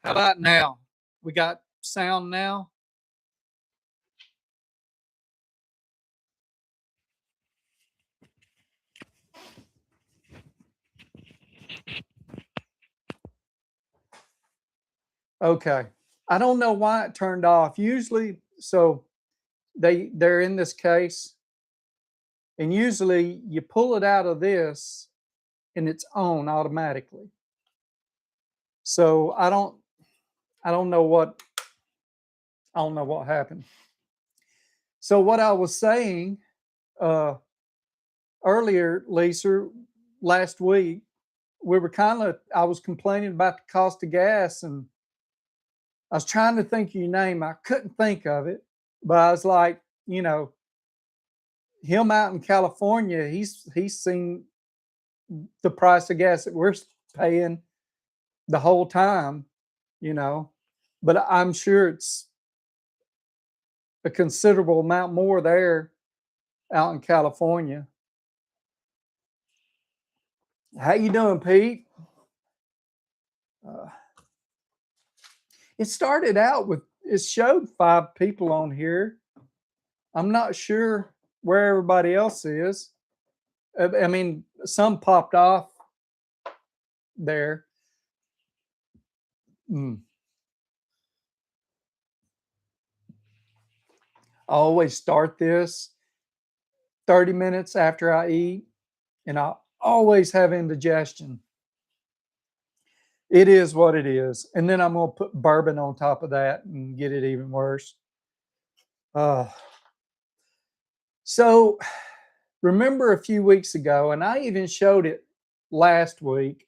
How about now? We got sound now? Okay. I don't know why it turned off. Usually, so they're in this case, and usually you pull it out of this and it's on automatically. So I don't know what I don't know what happened. So what I was saying uh earlier, Lisa, last week, we were kind of I was complaining about the cost of gas, and I was trying to think of your name. I couldn't think of it, but I was like, him out in California, he's seen the price of gas that we're paying the whole time, you know. But I'm sure it's a considerable amount more there out in California. How you doing, Pete? Uh, it started out with it showed 5 people on here. I'm not sure where everybody else is. I mean, some popped off there. Mm. I always start this 30 minutes after I eat, and I always have indigestion. It is what it is. And then I'm going to put bourbon on top of that and get it even worse. Uh, so remember a few weeks ago, and I even showed it last week,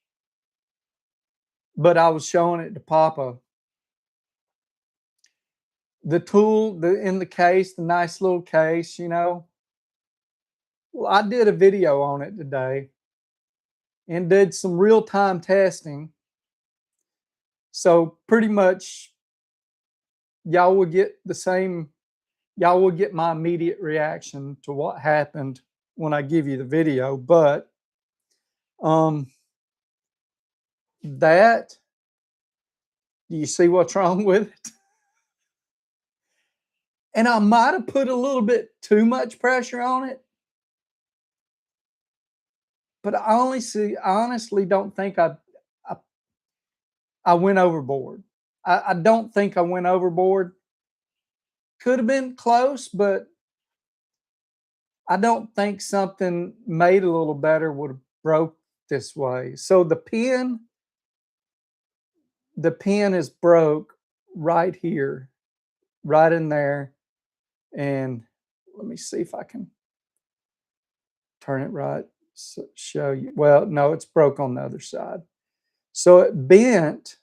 but I was showing it to Papa. The tool in the case, the nice little case, Well, I did a video on it today and did some real time testing. So pretty much y'all will get the same, y'all will get my immediate reaction to what happened when I give you the video. But um that do you see what's wrong with it? And I might have put a little bit too much pressure on it, but I honestly don't think I, I went overboard. I don't think I went overboard. Could have been close, but I don't think something made a little better would have broke this way. So the pin is broke right here, right in there. And let me see if I can turn it right, show you. Well, no, it's broke on the other side. So it bent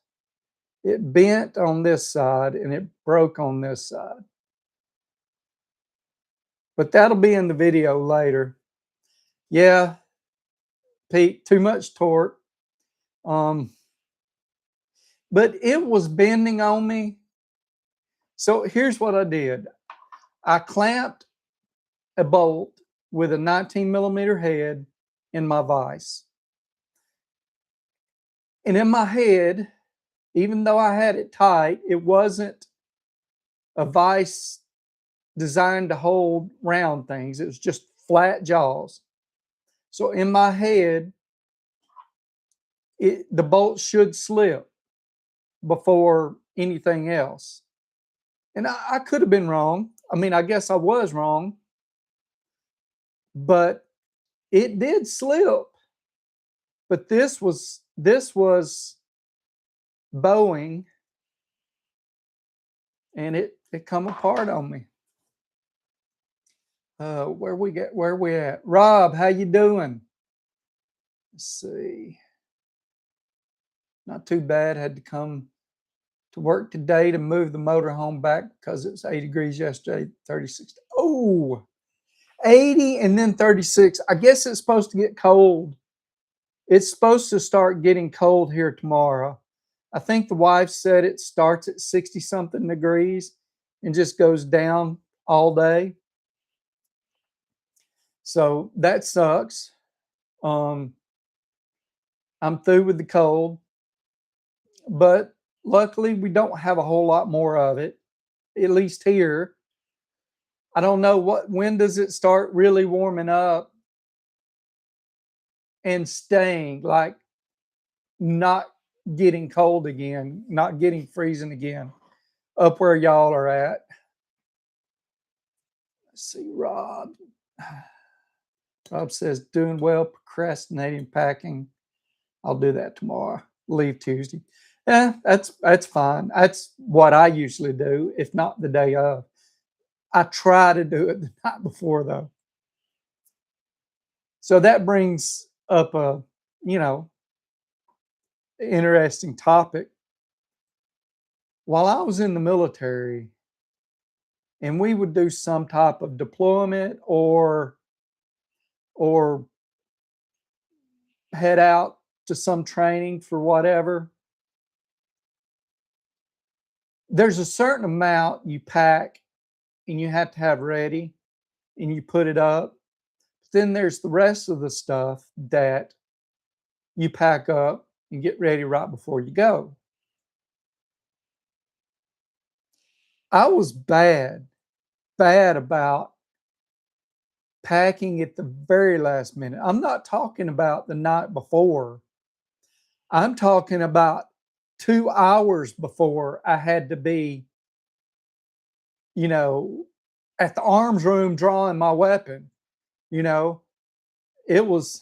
on this side and it broke on this side. But that'll be in the video later. Yeah, Pete, too much torque. Um, but it was bending on me. So here's what I did. I clamped a bolt with a 19 millimeter head in my vise. And in my head, even though I had it tight, it wasn't a vise designed to hold round things. It was just flat jaws. So in my head, the bolt should slip before anything else. And I could have been wrong. I mean, I guess I was wrong, but it did slip. But this was Boeing, and it come apart on me. Where we at? Rob, how you doing? Let's see. Not too bad. Had to come to work today to move the motorhome back because it was 80 degrees yesterday, 36. Oh, 80 and then 36. I guess it's supposed to get cold. It's supposed to start getting cold here tomorrow. I think the wife said it starts at 60 something degrees and just goes down all day. So that sucks. I'm through with the cold, but Luckily, we don't have a whole lot more of it, at least here. I don't know when does it start really warming up and staying, like not getting cold again, not getting freezing again up where y'all are at. Let's see, Rob. Rob says, doing well, procrastinating, packing. I'll do that tomorrow. Leave Tuesday. Yeah, that's fine. That's what I usually do, if not the day of. I try to do it the night before, though. So that brings up a, you know, interesting topic. While I was in the military, and we would do some type of deployment or head out to some training for whatever, there's a certain amount you pack and you have to have ready and you put it up. Then there's the rest of the stuff that you pack up and get ready right before you go. I was bad about packing at the very last minute. I'm not talking about the night before. I'm talking about 2 hours before I had to be, you know, at the arms room drawing my weapon. You know, it was,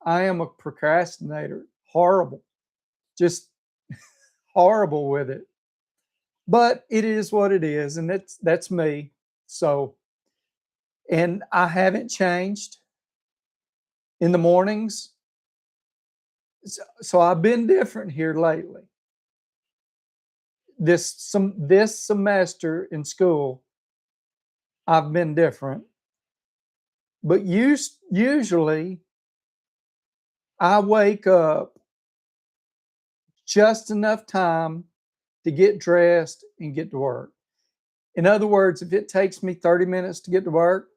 I am a procrastinator. Horrible. Just horrible with it. But it is what it is, and that's me. So, and I haven't changed in the mornings. So I've been different here lately. This semester in school, I've been different. But usually I wake up just enough time to get dressed and get to work. In other words, if it takes me 30 minutes to get to work,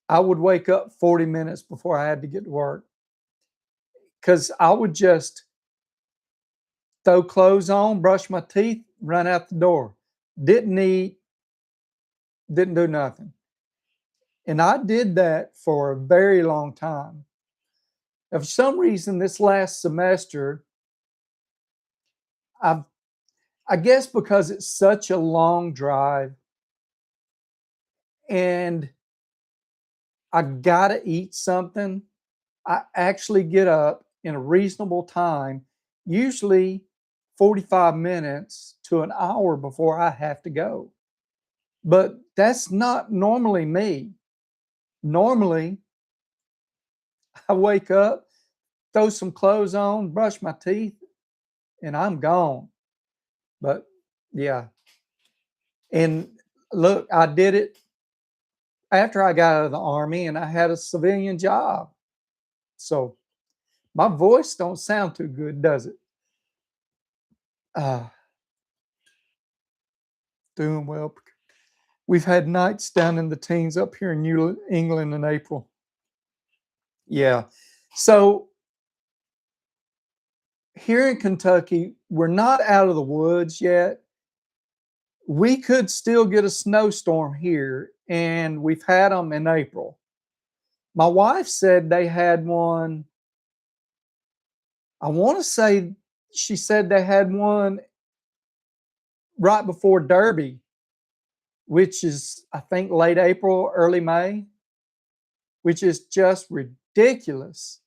I would wake up 40 minutes before I had to get to work. Because I would just throw clothes on, brush my teeth, run out the door. Didn't eat, didn't do nothing. And I did that for a very long time. And for some reason, this last semester, I guess because it's such a long drive and I gotta eat something, I actually get up in a reasonable time, usually 45 minutes to an hour before I have to go. But that's not normally me. Normally, I wake up, throw some clothes on, brush my teeth, and I'm gone. But yeah. And look, I did it after I got out of the army and I had a civilian job. So my voice don't sound too good, does it? Uh, doing well. We've had nights down in the teens up here in New England in April. Yeah. So here in Kentucky, we're not out of the woods yet. We could still get a snowstorm here, and we've had them in April. My wife said they had one. I want to say she said they had one right before Derby, which is, I think, late April, early May, which is just ridiculous.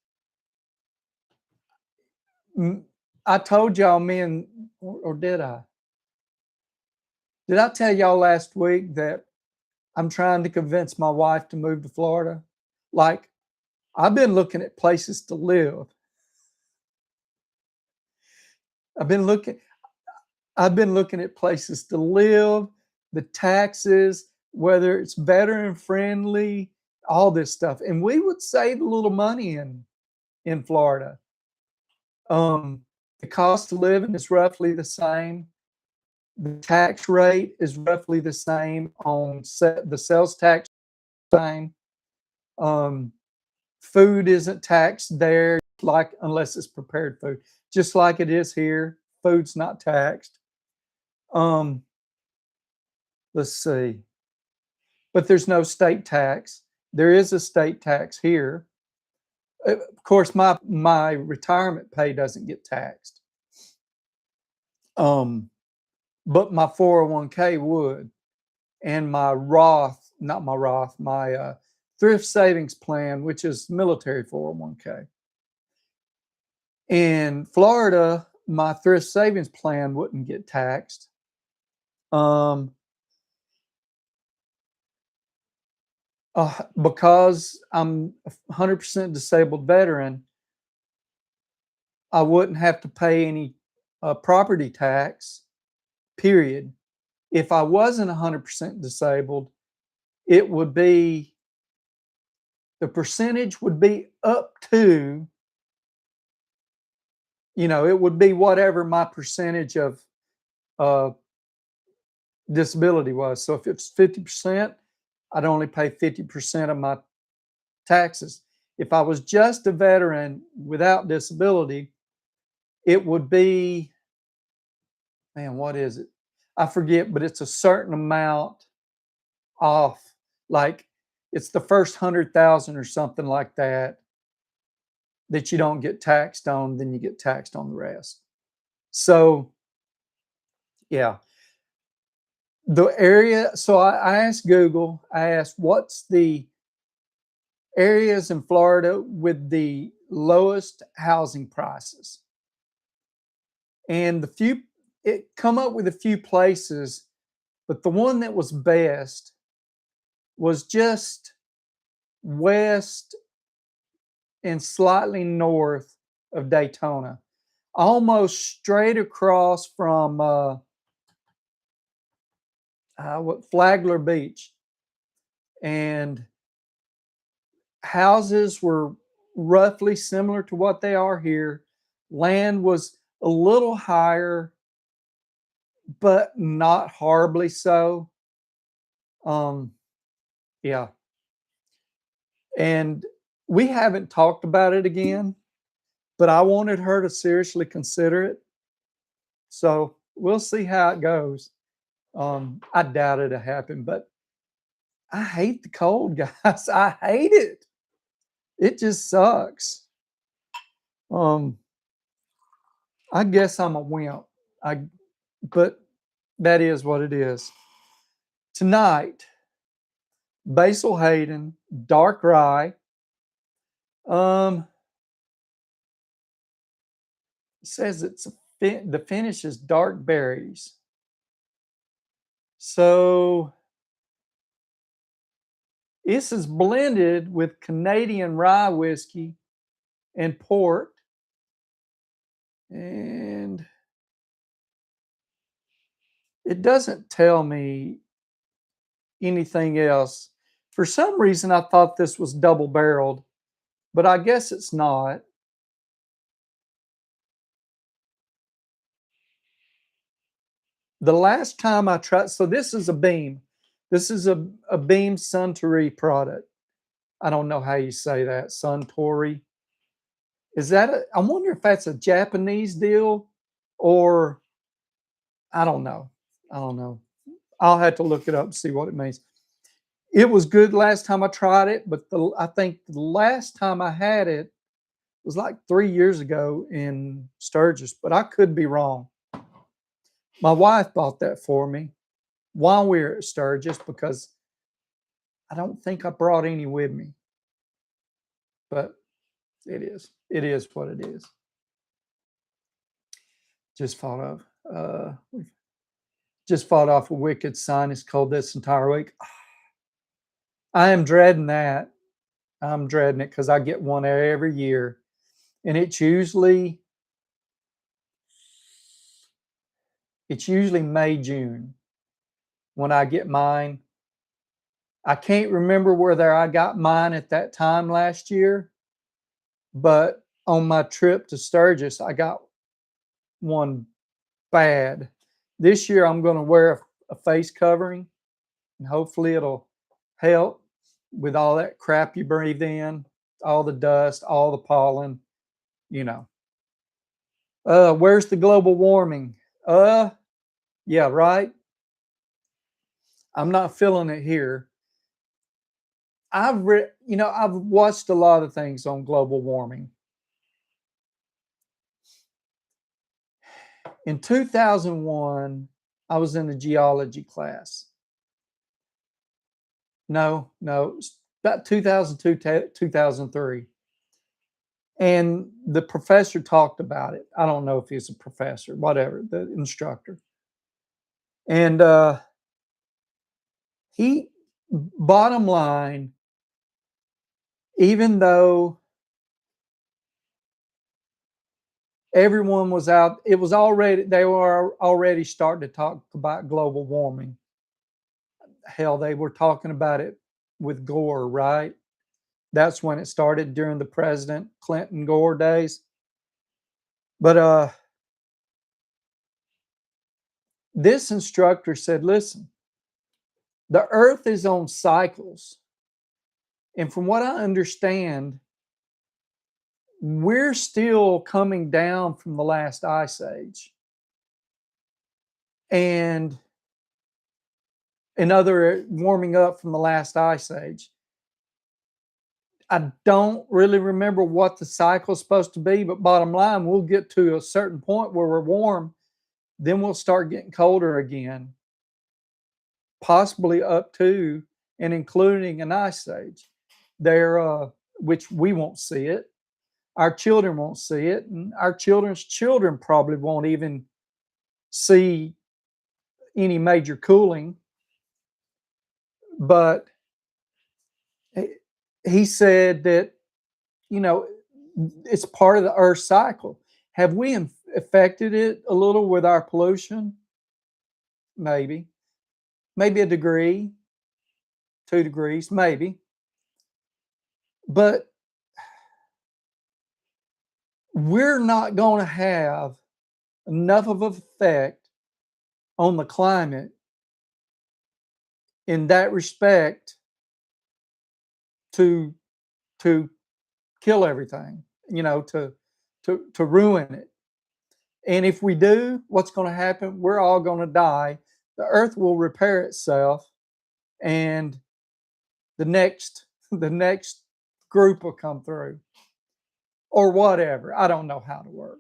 I told y'all, or did I? Did I tell y'all last week that I'm trying to convince my wife to move to Florida? Like, I've been looking at places to live. I've been looking at places to live, the taxes, whether it's veteran friendly, all this stuff. And we would save a little money in Florida. The cost of living is roughly the same. The tax rate is roughly the same on the sales tax. Same. Food isn't taxed there, like unless it's prepared food, just like it is here. food's not taxed. Um, let's see. But there's no state tax. There is a state tax here. Of course, my retirement pay doesn't get taxed. But my 401k would, and my Roth, not my Roth, my thrift savings plan, which is military 401k. In Florida, my thrift savings plan wouldn't get taxed. Because I'm a 100% disabled veteran, I wouldn't have to pay any property tax, period. If I wasn't 100% disabled, it would be, the percentage would be up to, it would be whatever my percentage of disability was. So if it's 50%, I'd only pay 50% of my taxes. If I was just a veteran without disability, it would be, man, what is it? I forget, but it's a certain amount off. Like it's the first 100,000 or something like that you don't get taxed on, then you get taxed on the rest. So, yeah. The area, so I asked Google, I asked what's the areas in Florida with the lowest housing prices. And it come up with a few places, but the one that was best was just west and slightly north of Daytona, almost straight across from Flagler Beach. And houses were roughly similar to what they are here. Land was a little higher, but not horribly so. Yeah. And we haven't talked about it again, but I wanted her to seriously consider it. So we'll see how it goes. I doubt it'll happen, but I hate the cold, guys. I hate it. It just sucks. I guess I'm a wimp. But that is what it is. Tonight, Basil Hayden, dark rye. It says the finish is dark berries. So this is blended with Canadian rye whiskey and port. And it doesn't tell me anything else. For some reason, I thought this was double barreled, but I guess it's not. The last time I tried, so this is a Beam. This is a Beam Suntory product. I don't know how you say that, Suntory. Is that I wonder if that's a Japanese deal or I don't know. I don't know. I'll have to look it up and see what it means. It was good last time I tried it, but I think the last time I had it was like 3 years ago in Sturgis, but I could be wrong. My wife bought that for me while we were at Sturgis because I don't think I brought any with me. But it is. It is what it is. Just fought off a wicked sinus cold this entire week. I am dreading that. I'm dreading it because I get one every year. And it's usually May, June when I get mine. I can't remember whether I got mine at that time last year, but on my trip to Sturgis, I got one bad. This year, I'm going to wear a face covering, and hopefully it'll help with all that crap you breathe in, all the dust, all the pollen, you know. Where's the global warming? Yeah, right. I'm not feeling it here. I've watched a lot of things on global warming. In 2001, I was in a geology class. No, it's about 2002, 2003. And the professor talked about it. I don't know if he's a professor, whatever, the instructor. And he, bottom line, even though everyone was out, they were already starting to talk about global warming. Hell, they were talking about it with Gore, right? That's when it started during the President Clinton Gore days. But this instructor said, listen, the earth is on cycles. And from what I understand, we're still coming down from the last ice age. And another warming up from the last ice age. I don't really remember what the cycle is supposed to be, but bottom line, we'll get to a certain point where we're warm, then we'll start getting colder again, possibly up to and including an ice age. Which we won't see it. Our children won't see it, and our children's children probably won't even see any major cooling. But he said that, you know, it's part of the Earth cycle. Have we affected it a little with our pollution? Maybe. Maybe a degree, 2 degrees, maybe. But we're not going to have enough of an effect on the climate in that respect to kill everything, to ruin it. And if we do, what's going to happen? We're all going to die. The earth will repair itself, and the next group will come through, or whatever. I don't know how to work.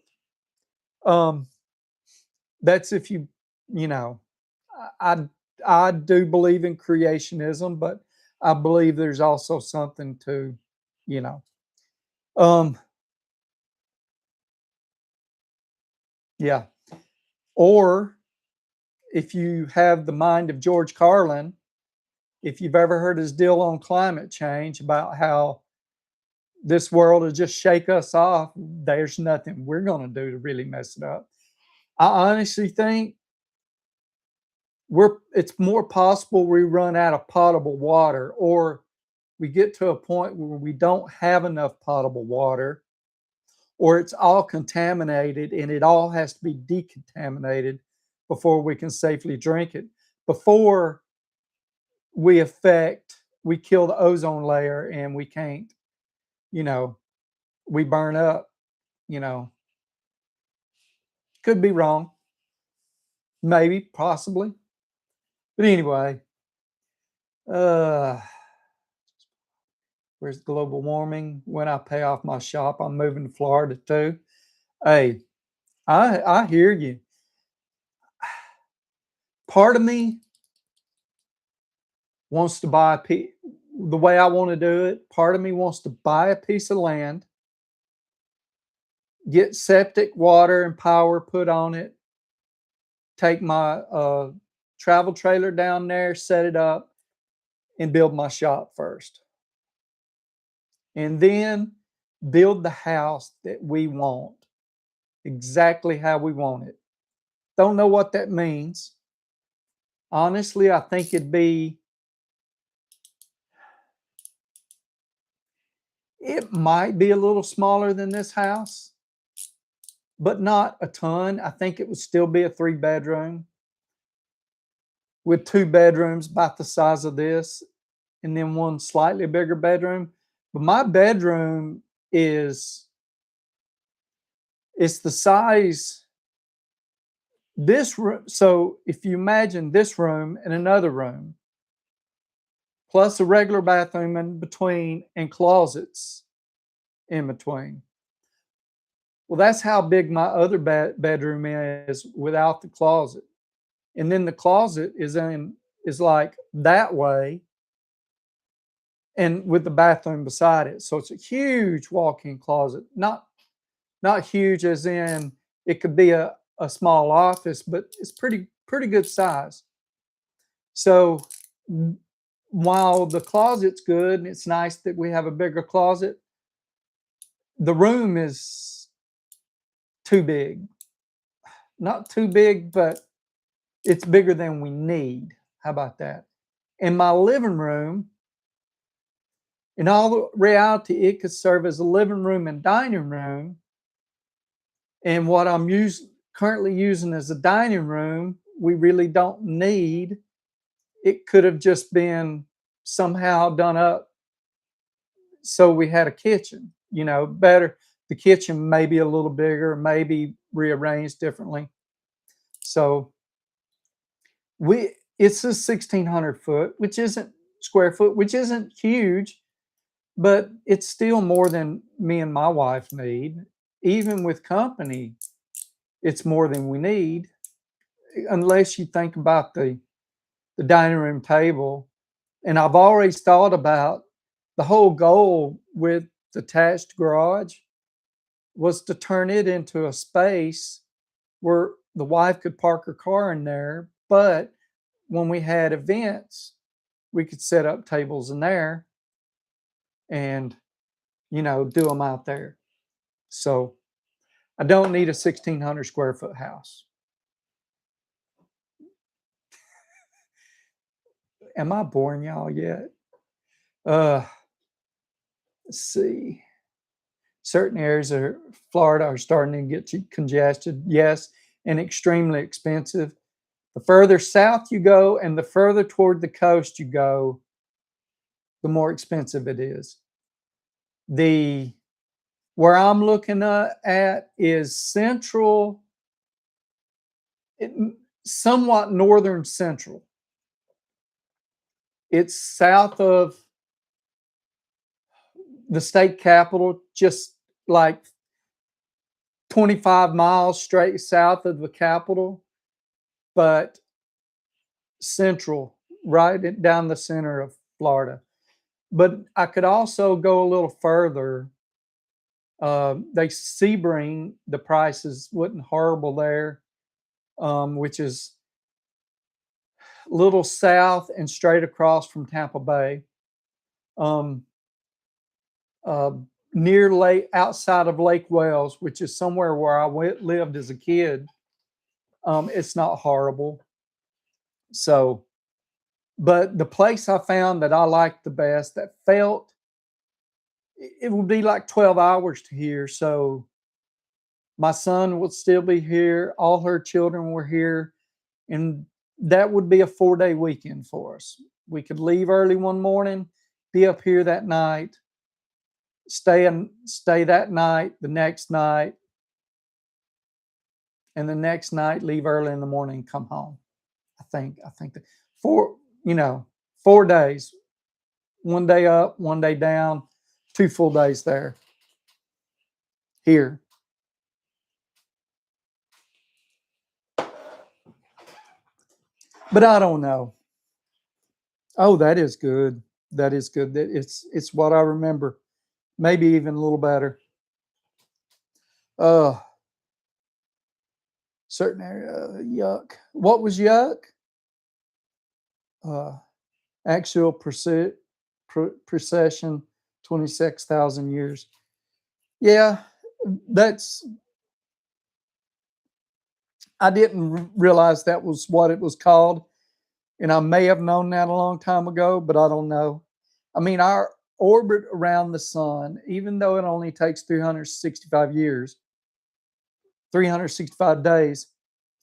That's if you know, I do believe in creationism, but I believe there's also something to, you know, yeah. Or if you have the mind of George Carlin, if you've ever heard his deal on climate change about how this world will just shake us off, there's nothing we're going to do to really mess it up. I honestly think it's more possible we run out of potable water, or we get to a point where we don't have enough potable water, or it's all contaminated and it all has to be decontaminated before we can safely drink it, before we kill the ozone layer and we can't, we burn up, you know. Could be wrong. Maybe, possibly. But anyway, where's global warming? When I pay off my shop, I'm moving to Florida too. Hey, I hear you. Part of me wants to buy the way I want to do it. Part of me wants to buy a piece of land, get septic water and power put on it, take my travel trailer down there, set it up, and build my shop first. And then build the house that we want, exactly how we want it. Don't know what that means. Honestly, I think it might be a little smaller than this house, but not a ton. I think it would still be a 3-bedroom with 2 bedrooms about the size of this, and then one slightly bigger bedroom. But my bedroom is It's the size. This room. So if you imagine this room and another room, plus a regular bathroom in between and closets in between. Well, that's how big my other bedroom is without the closet. And then the closet is like that way and with the bathroom beside it. So it's a huge walk-in closet. Not huge as in it could be a small office, but it's pretty good size. So while the closet's good and it's nice that we have a bigger closet, the room is too big. Not too big, but it's bigger than we need. How about that? In my living room, in all reality, it could serve as a living room and dining room. And what I'm currently using as a dining room, we really don't need. It could have just been somehow done up so we had a kitchen, better. The kitchen maybe a little bigger, maybe rearranged differently. So it's a 1,600 square foot, which isn't huge, but it's still more than me and my wife need. Even with company, it's more than we need, unless you think about the dining room table. And I've always thought about the whole goal with the attached garage was to turn it into a space where the wife could park her car in there, but when we had events, we could set up tables in there and, do them out there. So I don't need a 1,600 square foot house. Am I boring y'all yet? Let's see. Certain areas of Florida are starting to get congested, yes, and extremely expensive. The further south you go and the further toward the coast you go, the more expensive it is. Where I'm looking at is central, somewhat northern central. It's south of the state capital, just like 25 miles straight south of the capital, but central, right down the center of Florida. But I could also go a little further. They Sebring, the prices wasn't horrible there, which is a little south and straight across from Tampa Bay. Near lake, outside of Lake Wales, which is somewhere where I lived as a kid. It's not horrible. So, but the place I found that I liked the best, that felt it would be like 12 hours to here. So my son would still be here. All her children were here. And that would be a 4-day weekend for us. We could leave early one morning, be up here that night, stay that night, the next night, and the next night leave early in the morning and come home. I think that 4 days, 1 day up, 1 day down, 2 full days there. Here. But I don't know. Oh, that is good. That is good. It's what I remember. Maybe even a little better. Certain area, yuck. What was yuck? Actual precession, 26,000 years. Yeah, I didn't realize that was what it was called. And I may have known that a long time ago, but I don't know. I mean, our orbit around the sun, even though it only takes 365 years, 365 days,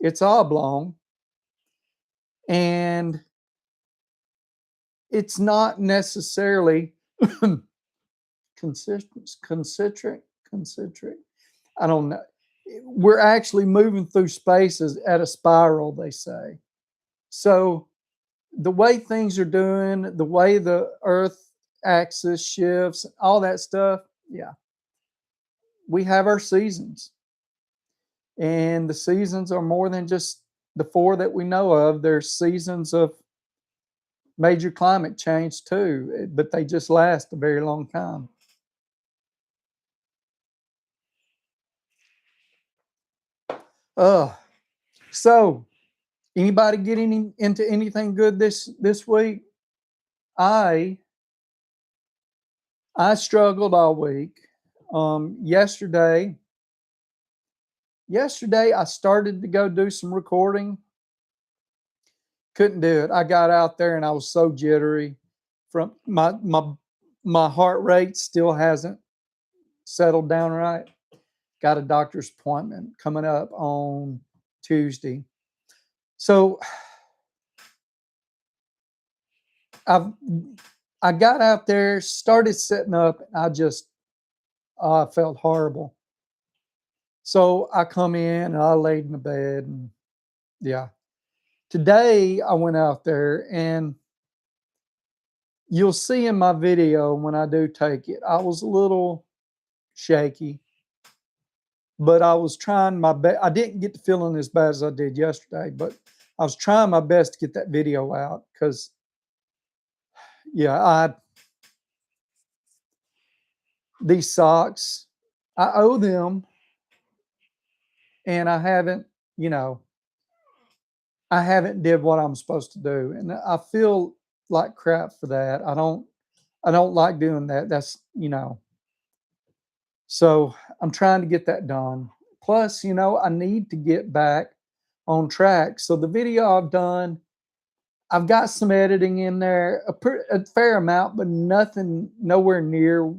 it's oblong. And it's not necessarily concentric. I don't know. we're actually moving through spaces at a spiral, they say. So the way things are doing, the way the Earth axis shifts, all that stuff, yeah, we have our seasons. And the seasons are more than just the four that we know of. There's seasons of major climate change too, but they just last a very long time. Uh, so anybody getting into anything good this week? I I struggled all week. Yesterday I started to go do some recording. Couldn't do it. I got out there and I was so jittery from my heart rate still hasn't settled down right. Got a doctor's appointment coming up on Tuesday. So I got out there, started setting up, and I felt horrible. So I come in and I laid in the bed and yeah. Today I went out there and you'll see in my video when I do take it, I was a little shaky, but I was trying my best. I didn't get the feeling as bad as I did yesterday, but I was trying my best to get that video out because, yeah, these socks, I owe them, and you know, I haven't did what I'm supposed to do, and I feel like crap for that. I don't like doing that. So I'm trying to get that done. Plus, I need to get back on track. So the video I've done, I've got some editing in there, a fair amount, but nowhere near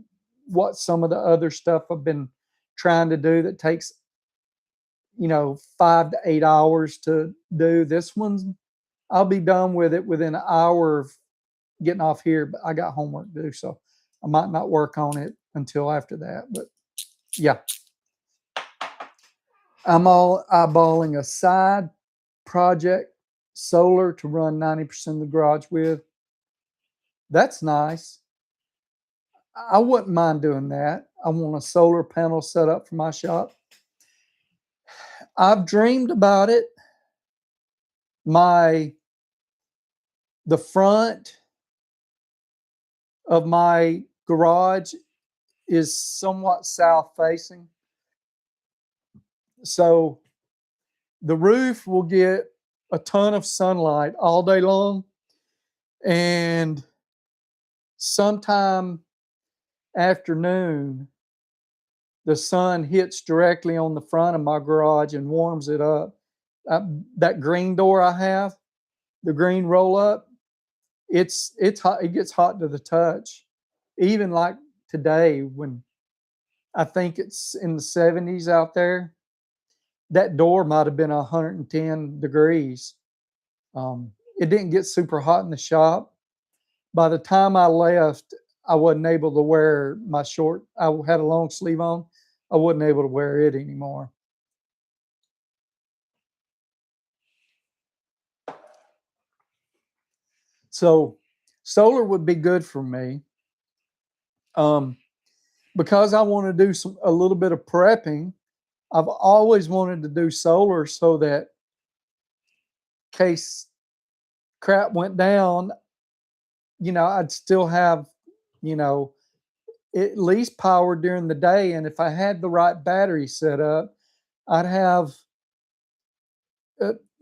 what some of the other stuff I've been trying to do that takes, 5 to 8 hours to do. This one's, I'll be done with it within an hour of getting off here, but I got homework to do. So I might not work on it until after that. But yeah, I'm all eyeballing a side project, solar to run 90% of the garage with. That's nice. I wouldn't mind doing that. I want a solar panel set up for my shop. I've dreamed about it. The front of my garage is somewhat south facing. So the roof will get a ton of sunlight all day long. And sometime afternoon, the sun hits directly on the front of my garage and warms it up. That green door I have, the green roll up, it's hot. It gets hot to the touch. Even like today, when I think it's in the 70s out there, that door might have been 110 degrees. It didn't get super hot in the shop. By the time I left, I wasn't able to wear my short. I had a long sleeve on. I wasn't able to wear it anymore. So solar would be good for me. Because I want to do a little bit of prepping. I've always wanted to do solar so that in case crap went down, I'd still have, you know, at least power during the day. And if I had the right battery set up, I'd have,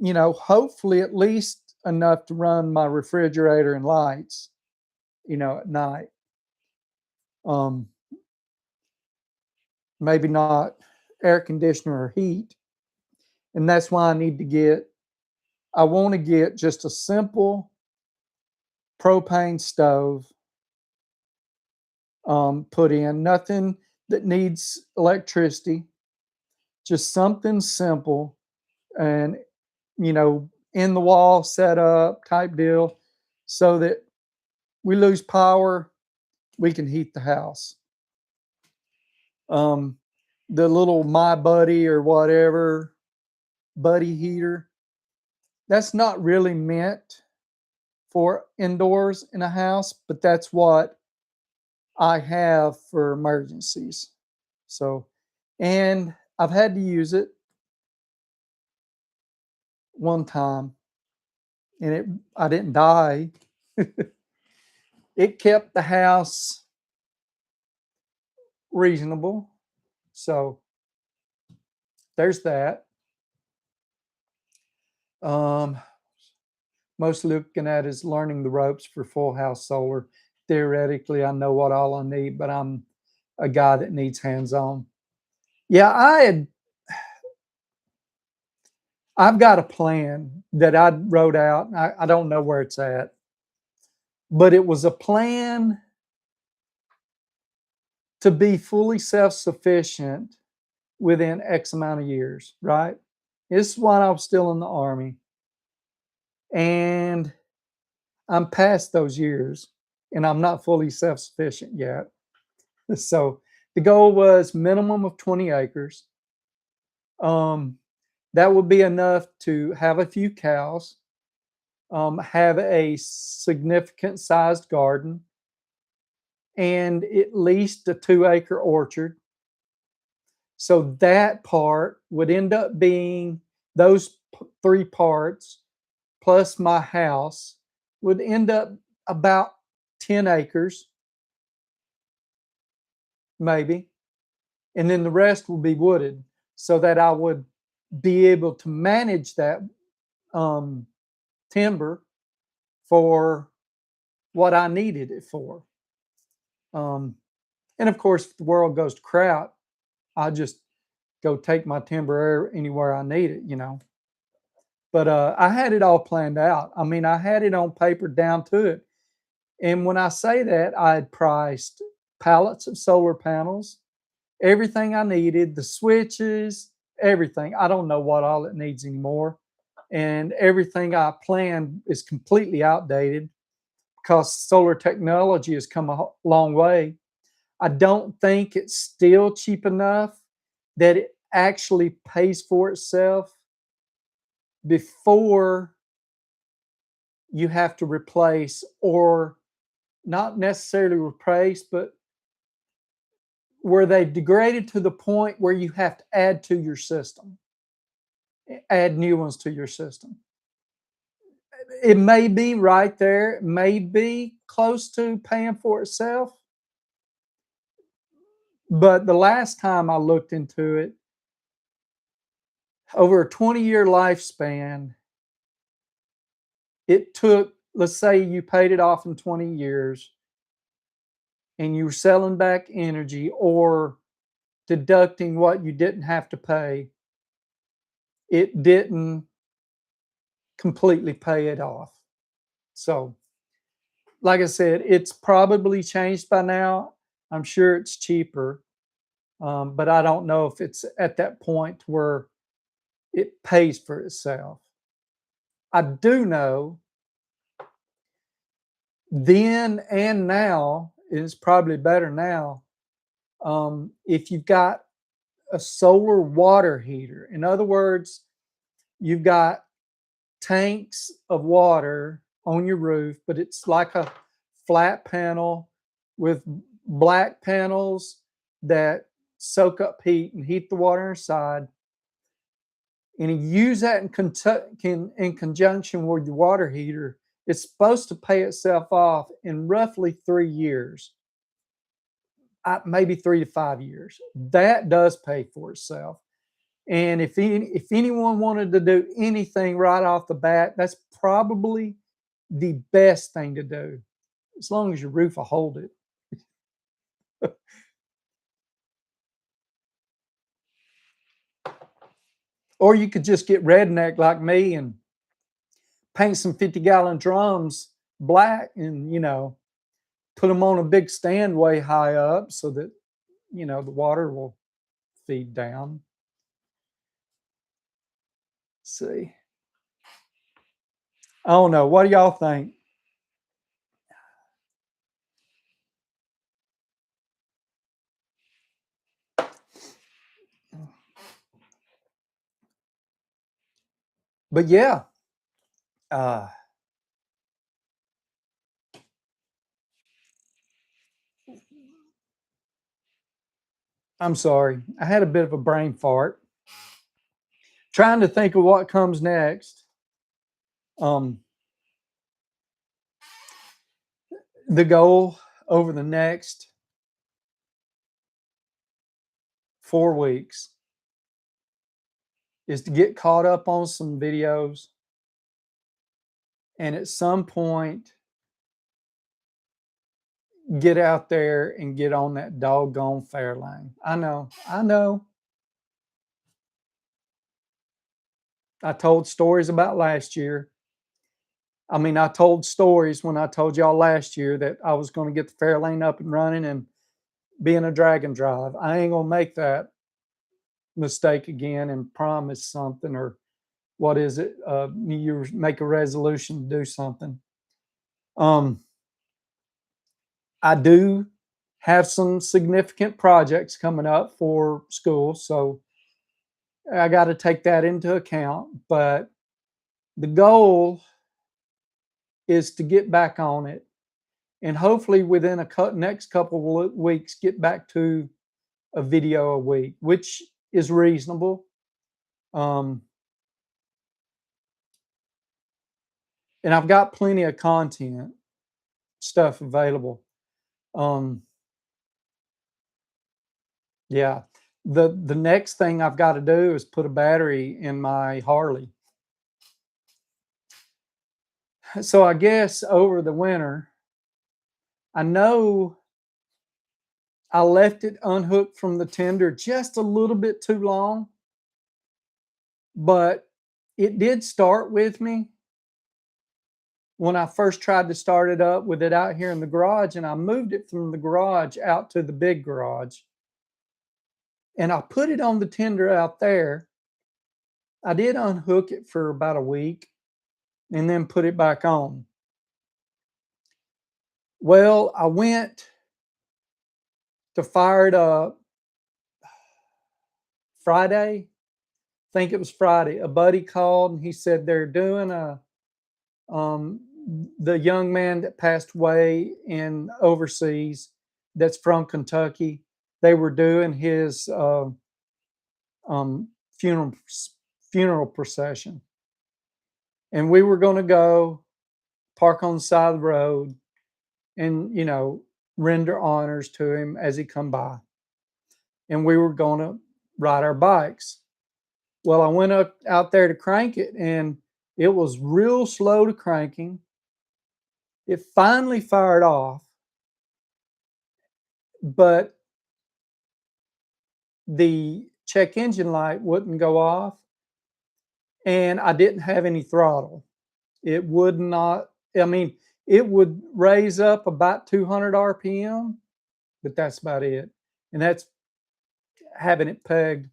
hopefully at least enough to run my refrigerator and lights, at night. Maybe not air conditioner or heat. And that's why I want to get just a simple propane stove put in, nothing that needs electricity, just something simple and, in the wall setup type deal so that we lose power, we can heat the house. the little My Buddy or whatever buddy heater, that's not really meant for indoors in a house, but that's what I have for emergencies. So, and I've had to use it one time and I didn't die. It kept the house reasonable. So there's that. Most looking at is learning the ropes for full house solar. Theoretically, I know what all I need, but I'm a guy that needs hands-on. Yeah, I've got a plan that I wrote out. I don't know where it's at, but it was a plan to be fully self-sufficient within X amount of years, right? This is when I was still in the Army. And I'm past those years and I'm not fully self-sufficient yet. So the goal was minimum of 20 acres. That would be enough to have a few cows, have a significant sized garden, and at least a 2-acre orchard. So that part would end up being those 3 parts plus my house would end up about 10 acres, maybe. And then the rest will be wooded so that I would be able to manage that timber for what I needed it for. And of course, if the world goes to crap, I just go take my timber anywhere I need it, you know. But I had it all planned out. I mean, I had it on paper down to it. And when I say that, I had priced pallets of solar panels, everything I needed, the switches, everything. I don't know what all it needs anymore. And everything I planned is completely outdated because solar technology has come a long way. I don't think it's still cheap enough that it actually pays for itself before you have to replace, or not necessarily replace, but where they've degraded to the point where you have to add to your system, add new ones to your system. It may be right there, it may be close to paying for itself. But the last time I looked into it, over a 20-year lifespan, it took, let's say you paid it off in 20 years and you were selling back energy or deducting what you didn't have to pay, it didn't completely pay it off. So, like I said, it's probably changed by now. I'm sure it's cheaper, but I don't know if it's at that point where it pays for itself. I do know then and now, it's probably better now, if you've got a solar water heater. In other words, you've got tanks of water on your roof, but it's like a flat panel with black panels that soak up heat and heat the water inside. And you use that in conjunction with your water heater. It's supposed to pay itself off in roughly 3 years, maybe 3 to 5 years. That does pay for itself. And if anyone wanted to do anything right off the bat, that's probably the best thing to do, as long as your roof will hold it. Or you could just get redneck like me and paint some 50-gallon drums black and, you know, put them on a big stand way high up so that, you know, the water will feed down. Let's see. I don't know. What do y'all think? But yeah, uh, I'm sorry. I had a bit of a brain fart. Trying to think of what comes next. Um, the goal over the next 4 weeks is to get caught up on some videos and at some point get out there and get on that doggone Fairlane. I know, I know. I told stories about last year. I mean, I told stories when I told y'all last year that I was going to get the Fairlane up and running and be in a drag and drive. I ain't going to make that mistake again and promise something, or what is it? New Year's, make a resolution to do something. Um, I do have some significant projects coming up for school, so I got to take that into account. But the goal is to get back on it, and hopefully within next couple of weeks, get back to a video a week, which is reasonable. Um, and I've got plenty of content stuff available. Um, yeah. The next thing I've got to do is put a battery in my Harley. So I guess over the winter, I know I left it unhooked from the tender just a little bit too long, but it did start with me when I first tried to start it up with it out here in the garage, and I moved it from the garage out to the big garage. And I put it on the tender out there. I did unhook it for about a week and then put it back on. Well, I went to fire it up Friday. I think it was Friday. A buddy called and he said they're doing um, the young man that passed away in overseas that's from Kentucky. They were doing his um, funeral funeral procession, and we were going to go park on the side of the road and render honors to him as he come by, and we were going to ride our bikes. Well, I went up out there to crank it, and it was real slow to cranking. It finally fired off, but the check engine light wouldn't go off, and I didn't have any throttle. It would not, I mean, it would raise up about 200 RPM, but that's about it. And that's having it pegged.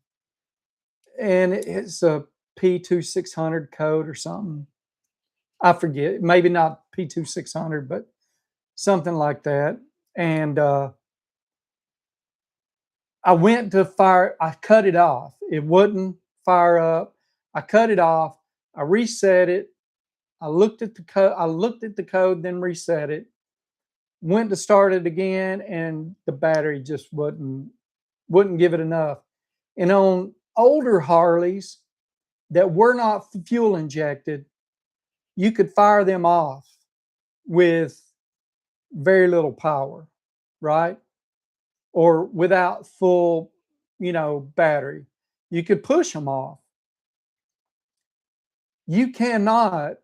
And it's a P2600 code or something. I forget, maybe not P2600, but something like that. And I went to fire, I cut it off. It wouldn't fire up. I cut it off. I reset it. I looked at the code, then reset it. Went to start it again, and the battery just wouldn't give it enough. And on older Harleys that were not fuel injected, you could fire them off with very little power, right? Or without full, battery. You could push them off. You cannot,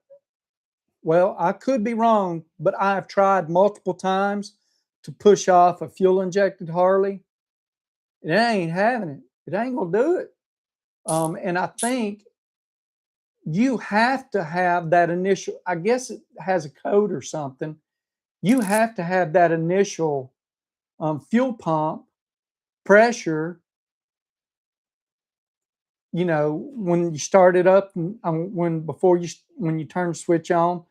well, I could be wrong, but I've tried multiple times to push off a fuel injected Harley. It ain't having it. It ain't gonna do it. And I think you have to have that initial, I guess it has a code or something. You have to have that initial fuel pump pressure, when you start it up, when you turn the switch on,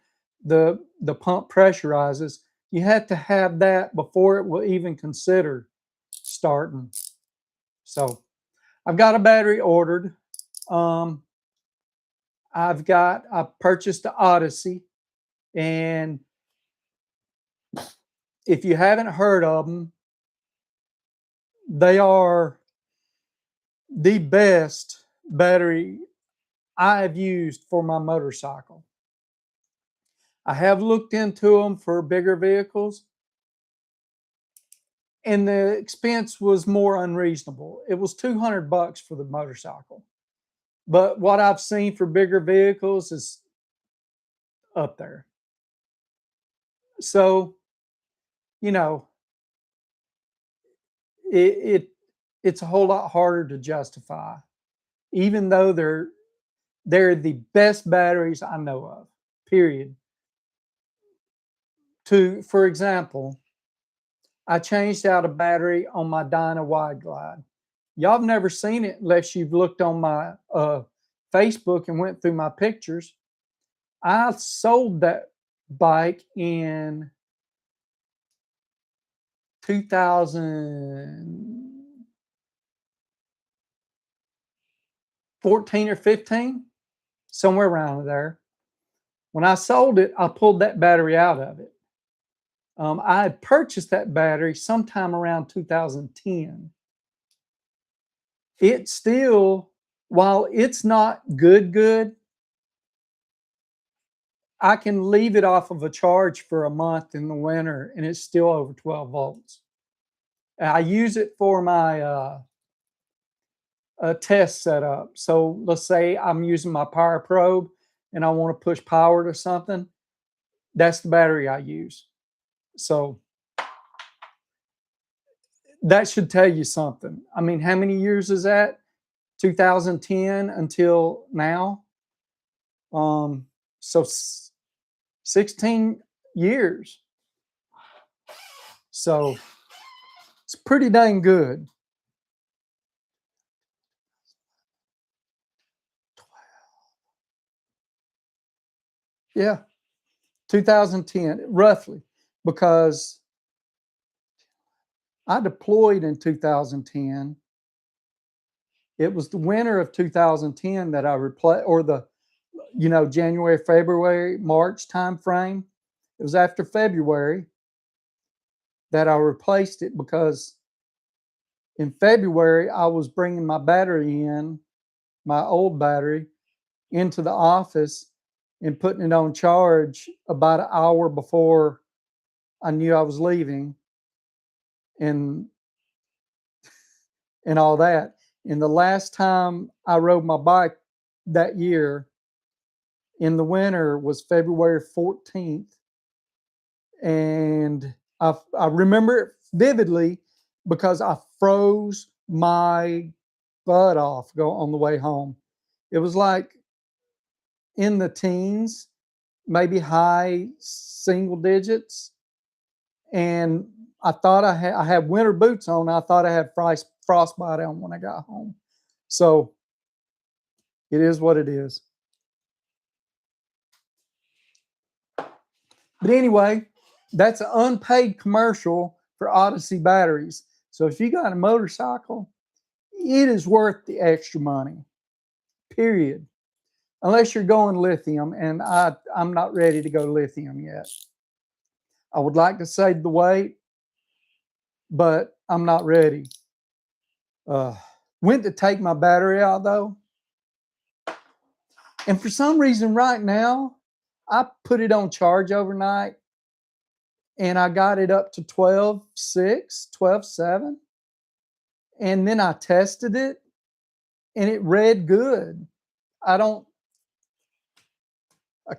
the pump pressurizes. You have to have that before it will even consider starting. So I've got a battery ordered. Um, I purchased the Odyssey, and if you haven't heard of them, they are the best battery I've used for my motorcycle. I have looked into them for bigger vehicles, and the expense was more unreasonable. It was $200 for the motorcycle. But what I've seen for bigger vehicles is up there. So, you know, it, it it's a whole lot harder to justify, even though they're the best batteries I know of. Period. For example, I changed out a battery on my Dyna Wide Glide. Y'all have never seen it unless you've looked on my Facebook and went through my pictures. I sold that bike in 2014 or 15, somewhere around there. When I sold it, I pulled that battery out of it. I had purchased that battery sometime around 2010. It still, while it's not good, I can leave it off of a charge for a month in the winter and it's still over 12 volts. I use it for my test setup. So let's say I'm using my power probe and I want to push power to something. That's the battery I use. So that should tell you something. I mean, how many years is that? 2010 until now. So 16 years. So it's pretty dang good. Yeah, 2010, roughly, because I deployed in 2010. It was the winter of 2010 that I replaced, or the, January, February, March time frame. It was after February that I replaced it, because in February I was bringing my battery in, my old battery, into the office and putting it on charge about an hour before I knew I was leaving, and all that. And the last time I rode my bike that year in the winter was February 14th. And I remember it vividly because I froze my butt off on the way home. It was like in the teens, maybe high single digits. And I thought I had winter boots on. I thought I had frostbite on when I got home. So it is what it is. But anyway, that's an unpaid commercial for Odyssey batteries. So if you got a motorcycle, it is worth the extra money, period. Unless you're going lithium, and I'm not ready to go lithium yet. I would like to save the weight, but I'm not ready. Went to take my battery out though, and for some reason right now, I put it on charge overnight and I got it up to 12.6, 12.7. And then I tested it and it read good. I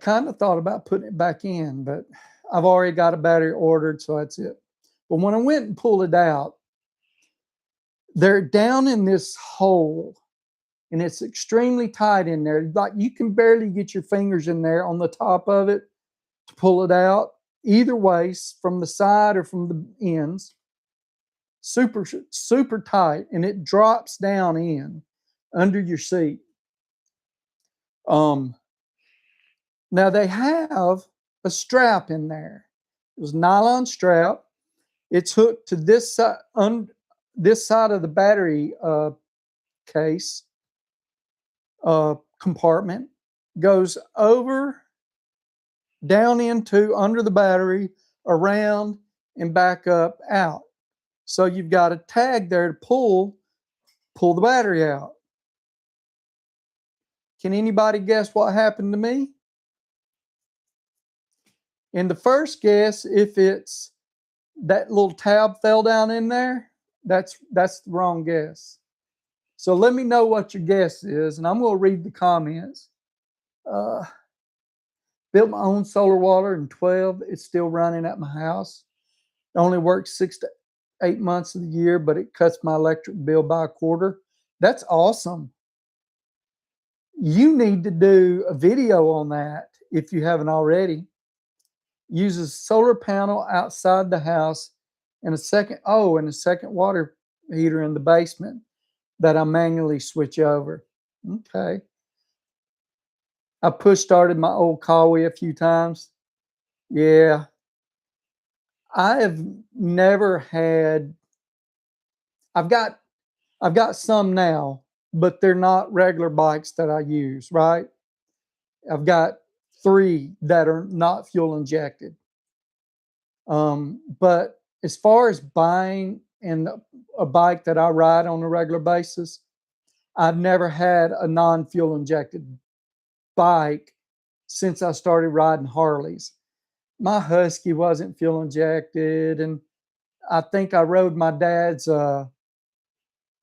kind of thought about putting it back in, but I've already got a battery ordered, so that's it. But when I went and pulled it out, they're down in this hole and it's extremely tight in there. Like you can barely get your fingers in there on the top of it to pull it out. Either way, from the side or from the ends, super, super tight, and it drops down in under your seat. Now they have a strap in there. It was nylon strap. It's hooked to this side, this side of the battery case compartment, goes over, down into, under the battery, around, and back up, out. So you've got a tag there to pull the battery out. Can anybody guess what happened to me? In the first guess, if it's that little tab fell down in there, that's the wrong guess. So let me know what your guess is, and I'm going to read the comments. Built my own solar water in 12. It's still running at my house. It only works 6 to 8 months of the year, but it cuts my electric bill by a quarter. That's awesome. You need to do a video on that if you haven't already. Uses solar panel outside the house and a second water heater in the basement that I manually switch over. Okay. I push started my old Kawi a few times. Yeah. I have never had, I've got some now, but they're not regular bikes that I use, right? I've got 3 that are not fuel injected. But as far as buying a bike that I ride on a regular basis, I've never had a non-fuel injected bike since I started riding Harleys. My Husky wasn't fuel injected, and I think I rode my dad's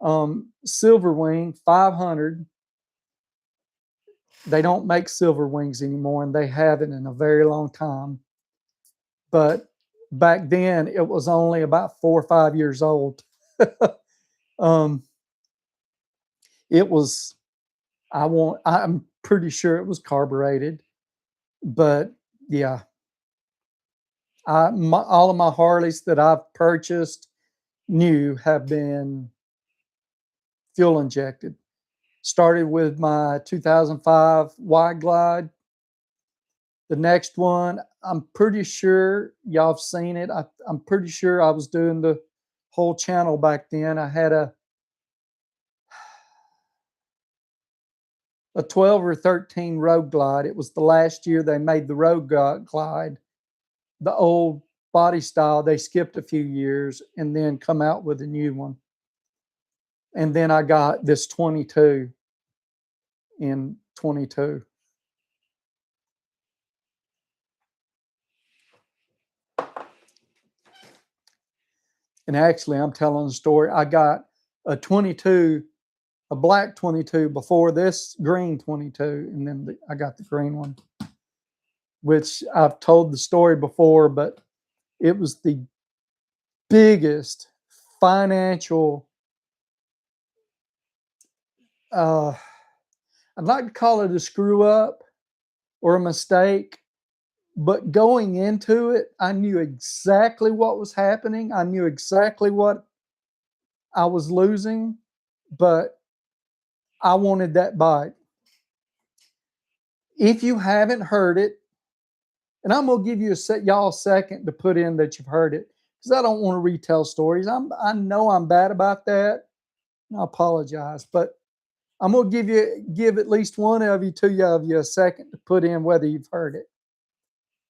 Silverwing 500. They don't make Silverwings anymore, and they haven't in a very long time. But back then, it was only about 4 or 5 years old. It was, I'm pretty sure it was carbureted, but yeah. All of my Harleys that I've purchased new have been fuel injected. Started with my 2005 Wide Glide. The next one, I'm pretty sure y'all have seen it. I'm pretty sure I was doing the whole channel back then. I had a 12 or 13 Road Glide. It was the last year they made the Road Glide. The old body style, they skipped a few years and then come out with a new one. And then I got this 22 in 22. And actually, I'm telling the story. I got a 22, a black 22 before this green 22, and then I got the green one, which I've told the story before, but it was the biggest financial, I'd like to call it a screw up or a mistake. But going into it, I knew exactly what was happening. I knew exactly what I was losing, but I wanted that bike. If you haven't heard it, and I'm gonna give you y'all a second to put in that you've heard it, because I don't want to retell stories. I know I'm bad about that. I apologize, but I'm gonna give at least one of you, 2 of you, a second to put in whether you've heard it.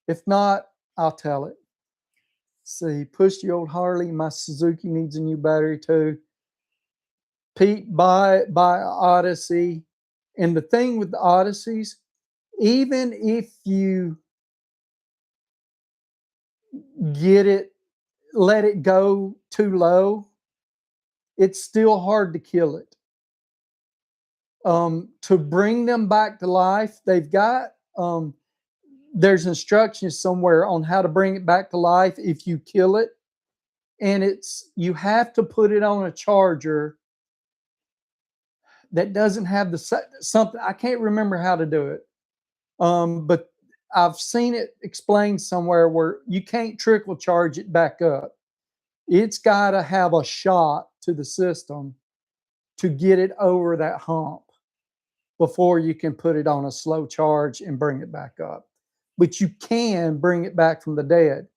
If not, I'll tell it. See, push the old Harley. My Suzuki needs a new battery too. Pete, buy Odyssey. And the thing with the Odysseys, even if you let it go too low, it's still hard to kill it. To bring them back to life, they've got there's instructions somewhere on how to bring it back to life if you kill it. And you have to put it on a charger that doesn't have something. I can't remember how to do it. But I've seen it explained somewhere where you can't trickle charge it back up. It's got to have a shot to the system to get it over that hump before you can put it on a slow charge and bring it back up. But you can bring it back from the dead.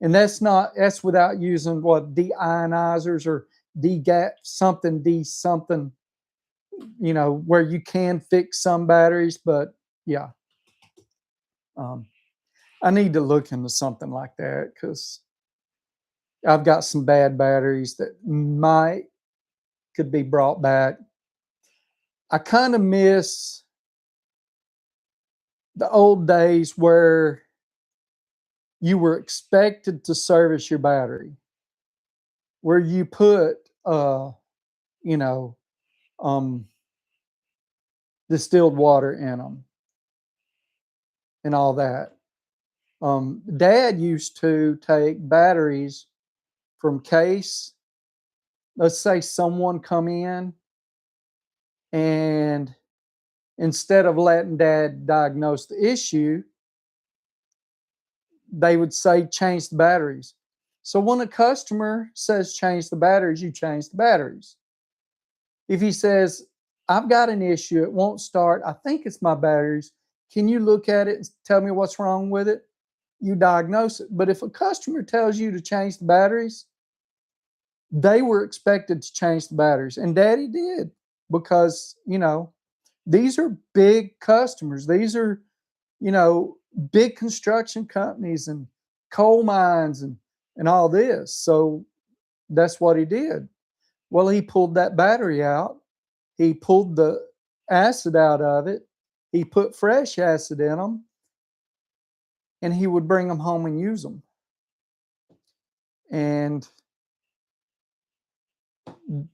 And that's without using deionizers or something, where you can fix some batteries, but Yeah. I need to look into something like that because I've got some bad batteries that could be brought back. I kind of miss the old days where you were expected to service your battery, where you put, you know, um, distilled water in them and all that. Dad used to take batteries from case. Let's say someone come in, and instead of letting dad diagnose the issue, they would say change the batteries. So when a customer says change the batteries, you change the batteries. If he says, I've got an issue, it won't start, I think it's my batteries, can you look at it and tell me what's wrong with it? You diagnose it. But if a customer tells you to change the batteries, they were expected to change the batteries. And daddy did because, these are big customers. These are, big construction companies and coal mines and all this. So that's what he did. Well, he pulled that battery out. He pulled the acid out of it. He put fresh acid in them, and he would bring them home and use them. And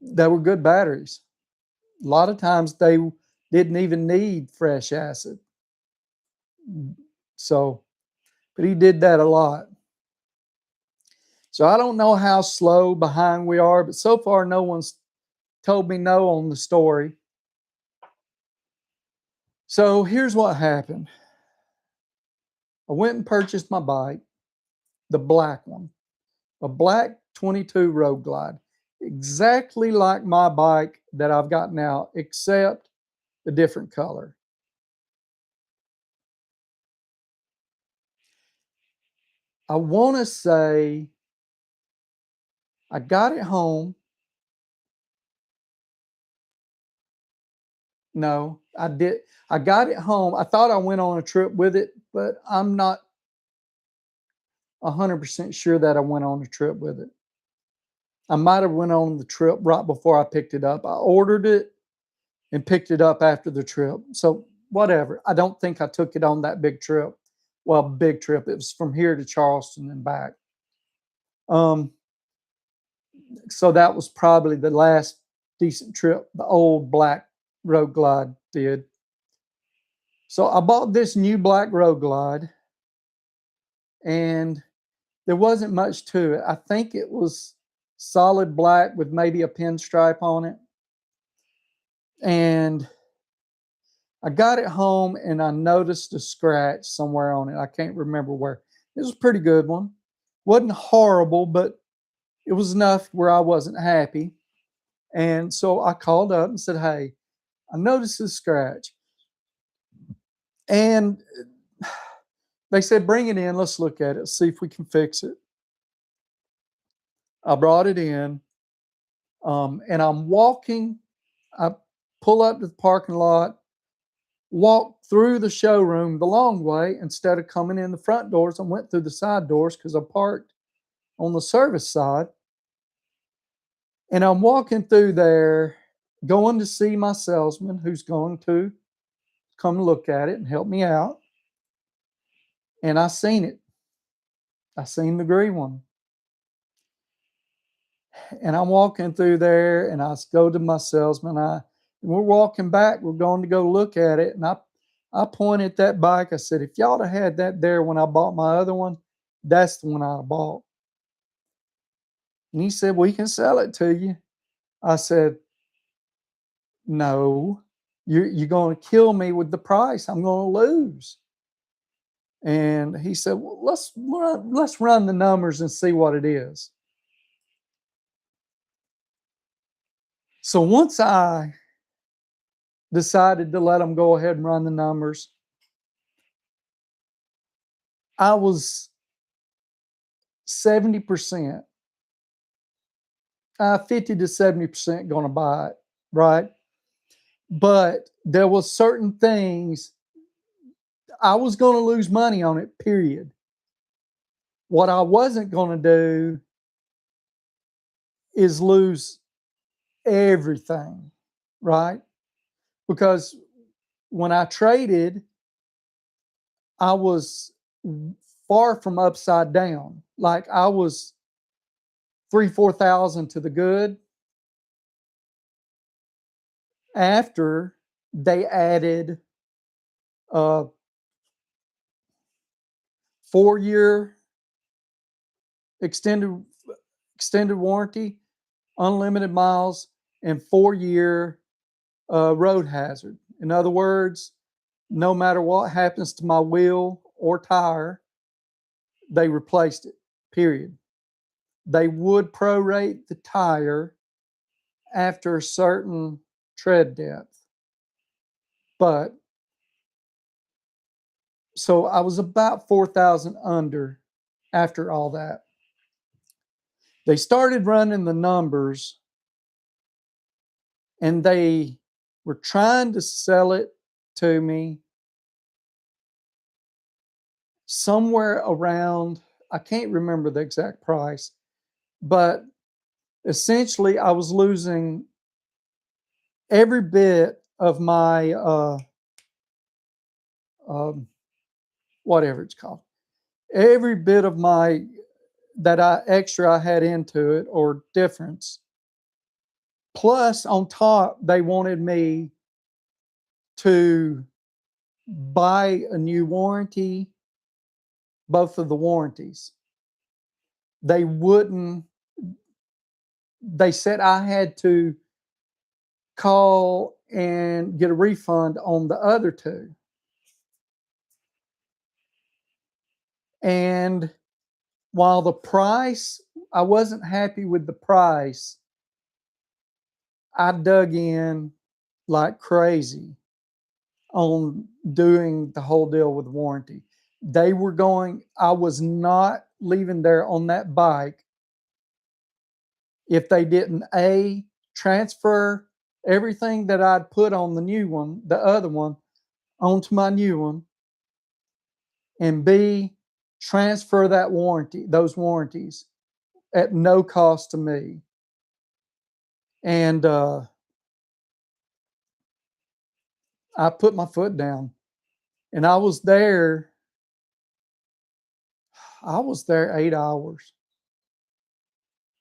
they were good batteries. A lot of times they didn't even need fresh acid. So, but he did that a lot. So I don't know how slow behind we are, but so far no one's told me no on the story. So here's what happened. I went and purchased my bike, the black one, a black 22 Road Glide, exactly like my bike that I've got now, except a different color. I want to say I got it home. No, I did. I got it home. I thought I went on a trip with it, but I'm not 100% sure that I went on a trip with it. I might have went on the trip right before I picked it up. I ordered it and picked it up after the trip. So whatever. I don't think I took it on that big trip. Well, big trip. It was from here to Charleston and back. So that was probably the last decent trip the old black Road Glide did. So I bought this new black Road Glide, and there wasn't much to it. I think it was solid black with maybe a pinstripe on it. And I got it home and I noticed a scratch somewhere on it. I can't remember where. It was a pretty good one. Wasn't horrible, but it was enough where I wasn't happy. And so I called up and said, hey, I noticed this scratch. And they said, bring it in. Let's look at it, see if we can fix it. I brought it in, and I'm walking. I pull up to the parking lot, walk through the showroom the long way instead of coming in the front doors. I went through the side doors because I parked on the service side. And I'm walking through there, going to see my salesman who's going to come look at it and help me out. And I seen it. I seen the gray one. And I'm walking through there, and I go to my salesman. We're walking back. We're going to go look at it. And I pointed at that bike. I said, if y'all had had that there when I bought my other one, that's the one I bought. And he said, we can sell it to you. I said, no, you're going to kill me with the price. I'm going to lose. And he said, well, let's run the numbers and see what it is. So once I decided to let him go ahead and run the numbers, I was 70%, 50 to 70% going to buy it, right? But there was certain things I was going to lose money on it, period. What I wasn't going to do is lose everything, right? Because when I traded, I was far from upside down. Like I was 3,000-4,000 to the good after they added a 4-year extended warranty, unlimited miles, and 4-year road hazard. In other words, no matter what happens to my wheel or tire, they replaced it, period. They would prorate the tire after a certain tread depth. But so I was about 4,000 under after all that. They started running the numbers and they were trying to sell it to me somewhere around, I can't remember the exact price, but essentially I was losing every bit of my whatever it's called, every bit of my extra I had into it or difference. Plus, on top, they wanted me to buy a new warranty, both of the warranties. They wouldn't, they said I had to call and get a refund on the other two. And while the price, I wasn't happy with the price, I dug in like crazy on doing the whole deal with warranty. They were going, I was not leaving there on that bike if they didn't A, transfer everything that I'd put on the new one, the other one, onto my new one, and B, transfer that warranty, those warranties at no cost to me. And I put my foot down and I was there 8 hours.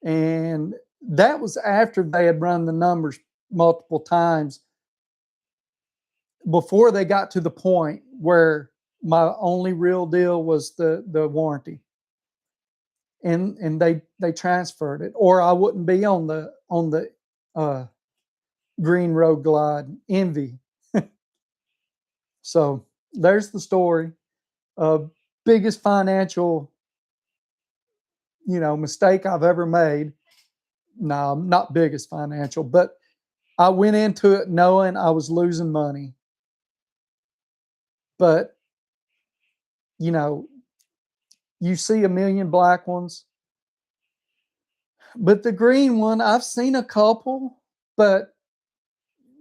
And that was after they had run the numbers multiple times before they got to the point where my only real deal was the warranty. And they transferred it, or I wouldn't be on the Green Road Glide Envy. So there's the story. Biggest financial, mistake I've ever made. No, not biggest financial, but I went into it knowing I was losing money. But, you see a million black ones, but the green one, I've seen a couple, but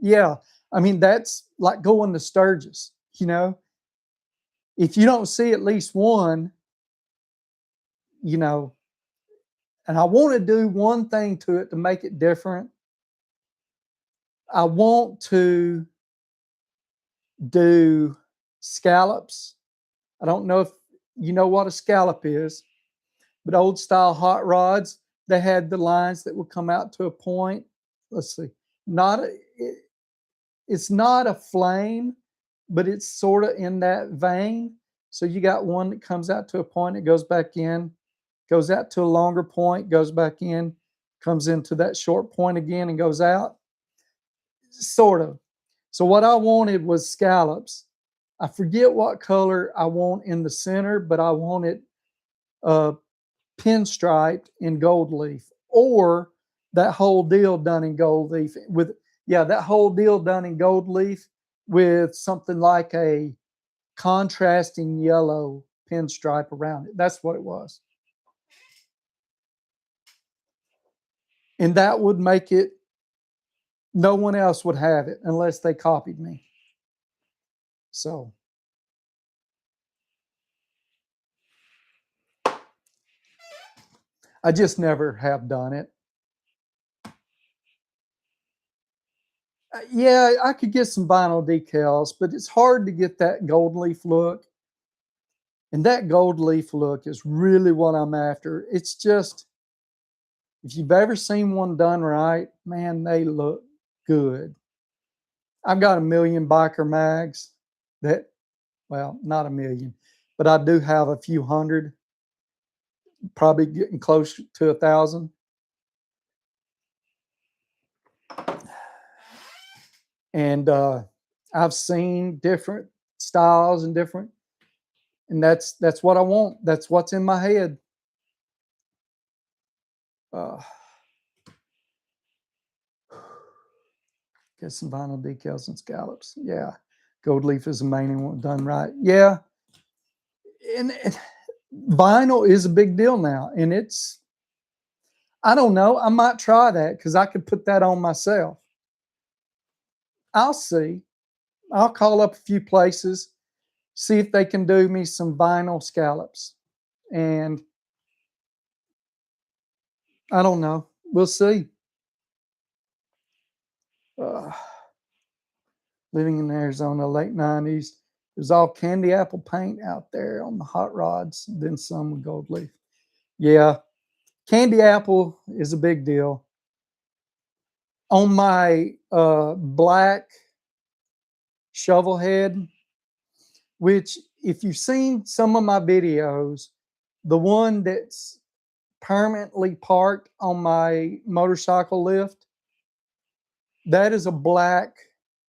yeah, I mean, that's like going to Sturgis, if you don't see at least one, and I want to do one thing to it to make it different. I want to do scallops. I don't know if you know what a scallop is, but old style hot rods, they had the lines that would come out to a point. Let's see, it's not a flame, but it's sort of in that vein. So you got one that comes out to a point, it goes back in, goes out to a longer point, goes back in, comes into that short point again and goes out. Sort of. So what I wanted was scallops. I forget what color I want in the center, but I want it pinstriped in gold leaf, or that whole deal done in gold leaf that whole deal done in gold leaf with something like a contrasting yellow pinstripe around it. That's what it was. And that would make it, no one else would have it unless they copied me. So I just never have done it. Yeah, I could get some vinyl decals, but it's hard to get that gold leaf look. And that gold leaf look is really what I'm after. It's just, if you've ever seen one done right, man, they look good. I've got a million biker mags that, well, not a million, but I do have a few hundred, probably getting close to 1,000. And I've seen different styles and different, and that's what I want. That's what's in my head. Uh, get some vinyl decals and scallops. Yeah, gold leaf is the main one done right. Yeah, and vinyl is a big deal now, and it's, I don't know. I might try that because I could put that on myself. I'll see. I'll call up a few places, see if they can do me some vinyl scallops. And I don't know. We'll see. Uh, living in Arizona, late 90s, it was all candy apple paint out there on the hot rods, then some with gold leaf. Yeah, candy apple is a big deal. On my black shovel head, which if you've seen some of my videos, the one that's permanently parked on my motorcycle lift, that is a black,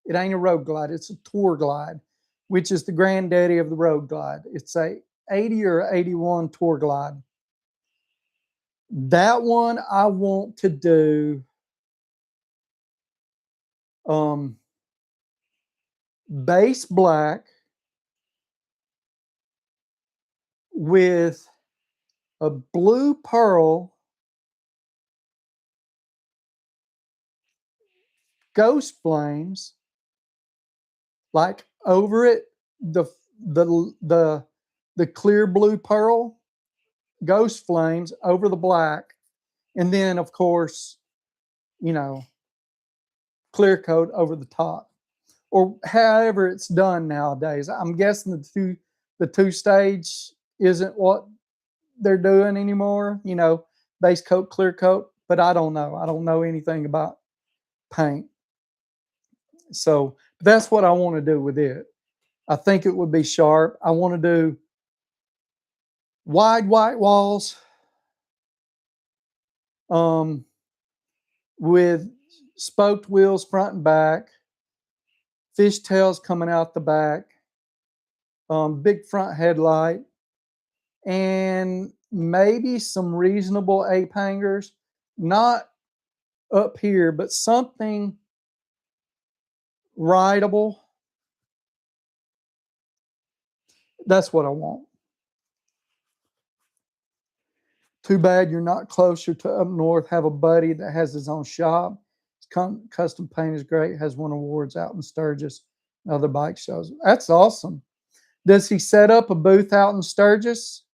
it ain't a Road Glide, it's a Tour Glide, which is the granddaddy of the Road Glide. It's a 80 or 81 Tour Glide. That one I want to do base black with a blue pearl ghost flames, like over it, the the clear blue pearl ghost flames over the black, and then of course, you know, clear coat over the top, or however it's done nowadays. I'm guessing the two stage isn't what they're doing anymore. You know, base coat, clear coat, but I don't know. I don't know anything about paint. So that's what I want to do with it. I think it would be sharp. I want to do wide white walls um, with spoked wheels front and back, fishtails coming out the back, big front headlight, and maybe some reasonable ape hangers, not up here, but something rideable. That's what I want. Too bad you're not closer to up north. Have a buddy that has his own shop. His custom paint is great. Has won awards out in Sturgis and other bike shows. That's awesome. Does he set up a booth out in Sturgis?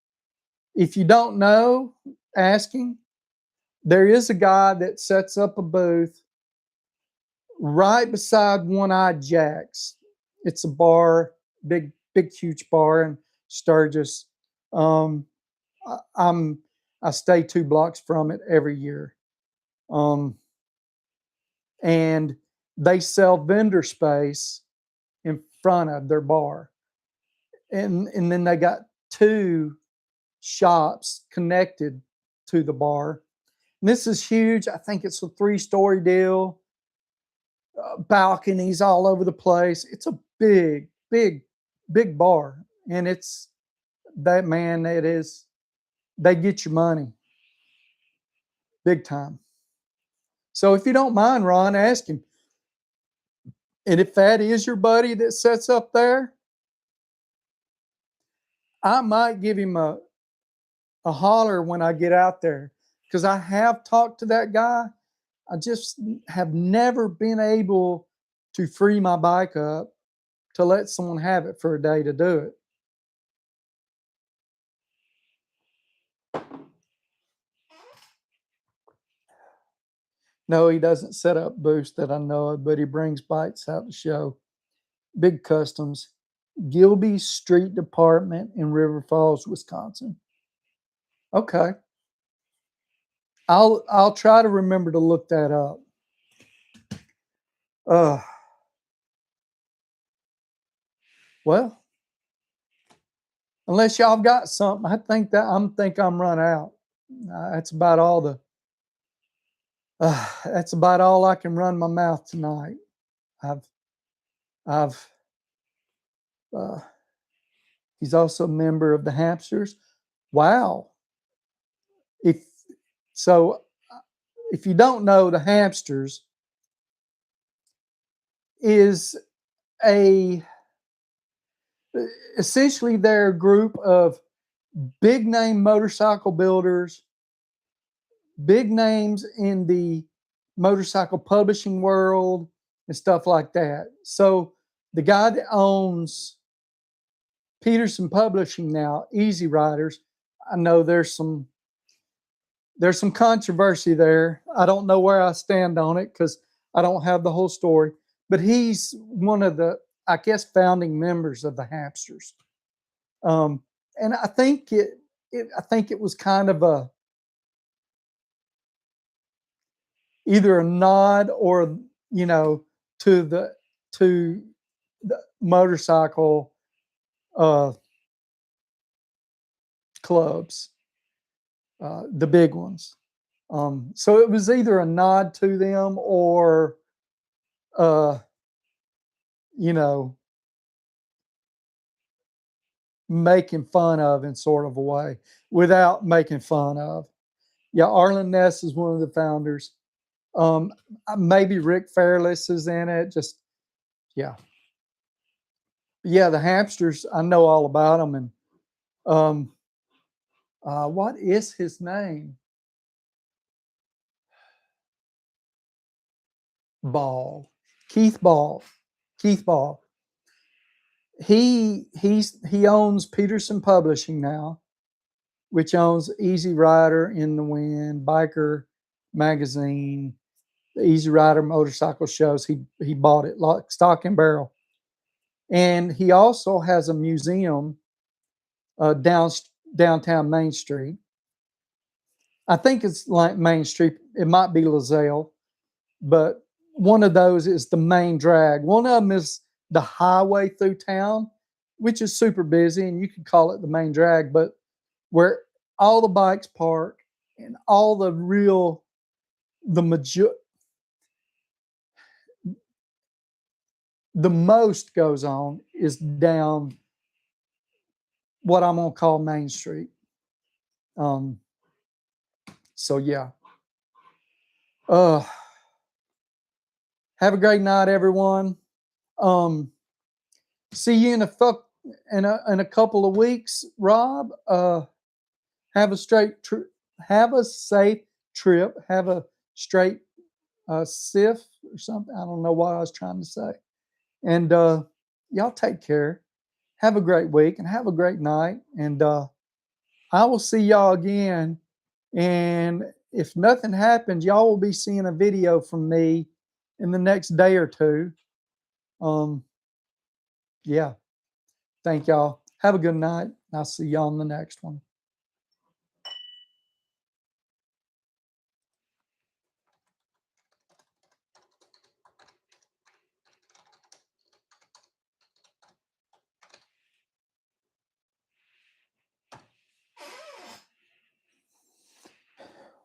If you don't know, ask him. There is a guy that sets up a booth right beside One Eyed Jack's. It's a bar, big, huge bar in Sturgis. Um, I stay 2 blocks from it every year. And they sell vendor space in front of their bar. And then they got 2 shops connected to the bar. And this is huge. I think it's a 3-story deal. Balconies all over the place. It's a big bar. And it's that, man, it is, they get your money big time. So if you don't mind, Ron, ask him. And if that is your buddy that sets up there, I might give him a holler when I get out there, because I have talked to that guy. I just have never been able to free my bike up to let someone have it for a day to do it. No, he doesn't set up booths that I know of, but he brings bikes out to show. Big Customs, Gilby Street Department in River Falls, Wisconsin. Okay. I'll try to remember to look that up. Uh, well, unless y'all got something, I think I'm run out. That's about all that's about all I can run my mouth tonight. I've I've uh, he's also a member of the Hamsters. Wow. If so, if you don't know, the Hamsters is a essentially they're a group of big name motorcycle builders, big names in the motorcycle publishing world and stuff like that. So the guy that owns Peterson Publishing now, Easy Riders, I know there's some controversy there. I don't know where I stand on it because I don't have the whole story. But he's one of the, I guess, founding members of the Hamsters. And I think it was kind of a either a nod or you know to to the motorcycle uh, clubs, the big ones. So it was either a nod to them or uh, you know making fun of in sort of a way without making fun of. Yeah, Arlen Ness is one of the founders. Maybe Rick Fairless is in it. Just yeah, yeah. The Hamsters, I know all about them. And um, what is his name? Ball, Keith Ball, Keith Ball. He owns Peterson Publishing now, which owns Easy Rider, In the Wind, Biker Magazine, the Easy Rider motorcycle shows. He bought it lock, stock, and barrel. And he also has a museum downtown Main Street. I think it's like Main Street. It might be Lozelle, but one of those is the main drag. One of them is the highway through town, which is super busy, and you could call it the main drag, but where all the bikes park and all the real the major the most goes on is down what I'm gonna call Main Street. Um, so yeah. Uh, have a great night, everyone. Um, see you in a couple of weeks, Rob. Have a have a safe trip. Have a straight SIF or something. I don't know what I was trying to say. And y'all take care. Have a great week and have a great night. And I will see y'all again. And if nothing happens, y'all will be seeing a video from me in the next day or two. Yeah. Thank y'all. Have a good night. I'll see y'all in the next one.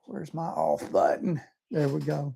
Where's my off button? There we go.